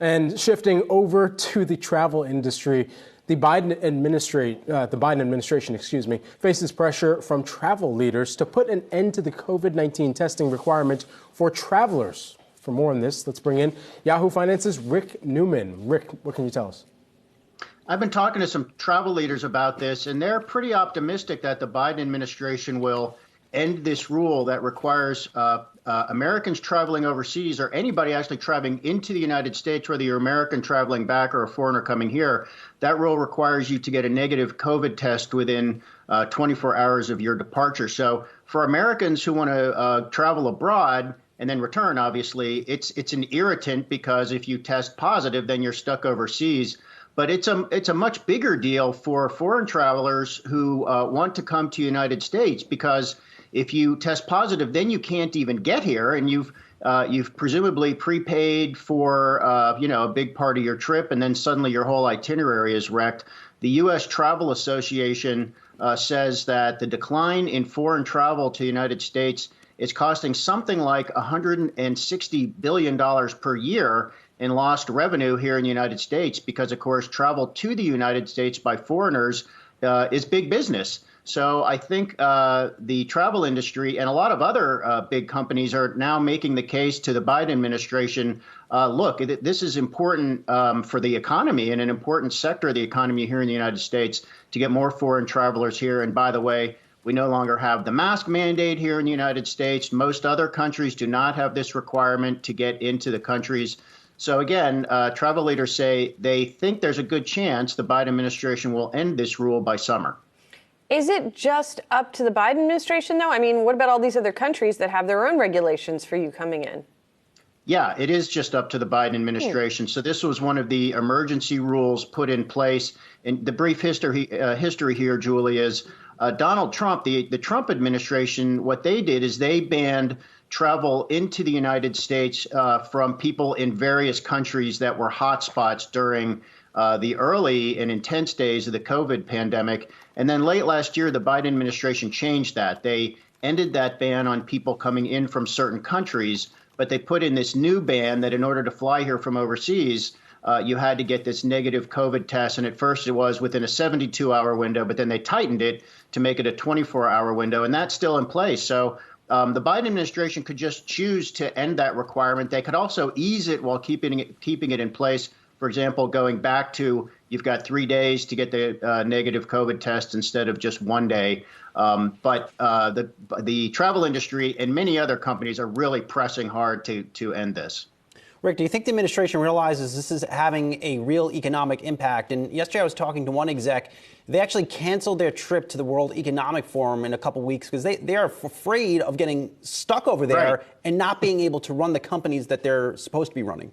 And shifting over to the travel industry, the Biden administration, faces pressure from travel leaders to put an end to the COVID-19 testing requirement for travelers. For more on this, let's bring in Yahoo Finance's Rick Newman. Rick, what can you tell us? I've been talking to some travel leaders about this, and they're pretty optimistic that the Biden administration will end this rule that requires Americans traveling overseas, or anybody actually traveling into the United States, whether you're American traveling back or a foreigner coming here. That rule requires you to get a negative COVID test within 24 hours of your departure. So for Americans who want to travel abroad and then return, obviously, it's an irritant, because if you test positive, then you're stuck overseas. But it's a much bigger deal for foreign travelers who want to come to the United States, because if you test positive, then you can't even get here, and you've presumably prepaid for a big part of your trip, and then suddenly your whole itinerary is wrecked. The U.S. Travel Association says that the decline in foreign travel to the United States is costing something like $160 billion per year in lost revenue here in the United States, because, of course, travel to the United States by foreigners is big business. So I think the travel industry and a lot of other big companies are now making the case to the Biden administration, look, this is important for the economy and an important sector of the economy here in the United States to get more foreign travelers here. And by the way, we no longer have the mask mandate here in the United States. Most other countries do not have this requirement to get into the countries. So again, travel leaders say they think there's a good chance the Biden administration will end this rule by summer. Is it just up to the Biden administration, though? I mean, what about all these other countries that have their own regulations for you coming in? Yeah, it is just up to the Biden administration. So this was one of the emergency rules put in place. And the brief history here, Julie, is Donald Trump, the Trump administration, what they did is they banned travel into the United States from people in various countries that were hotspots during the early and intense days of the COVID pandemic. And then late last year, the Biden administration changed that. They ended that ban on people coming in from certain countries, but they put in this new ban that in order to fly here from overseas, you had to get this negative COVID test. And at first it was within a 72-hour window, but then they tightened it to make it a 24-hour window. And that's still in place. So the Biden administration could just choose to end that requirement. They could also ease it while keeping it in place. For example, going back to you've got 3 days to get the negative COVID test instead of just 1 day. But the travel industry and many other companies are really pressing hard to end this. Rick, do you think the administration realizes this is having a real economic impact? And yesterday I was talking to one exec. They actually canceled their trip to the World Economic Forum in a couple weeks because they are afraid of getting stuck over there and not being able to run the companies that they're supposed to be running.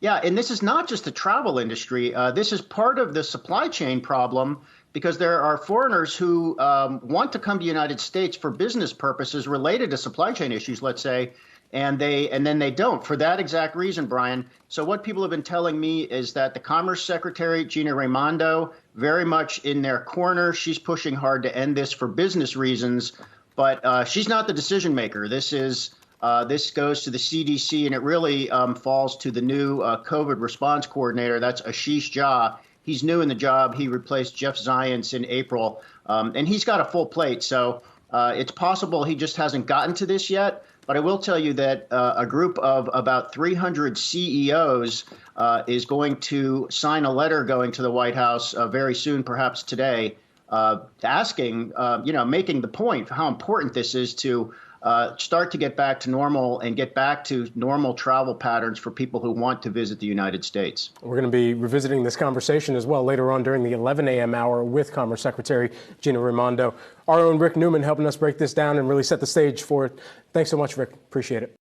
Yeah, and this is not just the travel industry. This is part of the supply chain problem, because there are foreigners who want to come to the United States for business purposes related to supply chain issues, let's say, and then they don't for that exact reason, Brian. So what people have been telling me is that the Commerce Secretary, Gina Raimondo, very much in their corner. She's pushing hard to end this for business reasons, but she's not the decision maker. This goes to the CDC, and it really falls to the new COVID response coordinator. That's Ashish Jha. He's new in the job. He replaced Jeff Zients in April, and he's got a full plate. So it's possible he just hasn't gotten to this yet. But I will tell you that a group of about 300 CEOs is going to sign a letter going to the White House very soon, perhaps today, asking, making the point for how important this is to start to get back to normal and get back to normal travel patterns for people who want to visit the United States. We're going to be revisiting this conversation as well later on during the 11 a.m. hour with Commerce Secretary Gina Raimondo. Our own Rick Newman helping us break this down and really set the stage for it. Thanks so much, Rick. Appreciate it.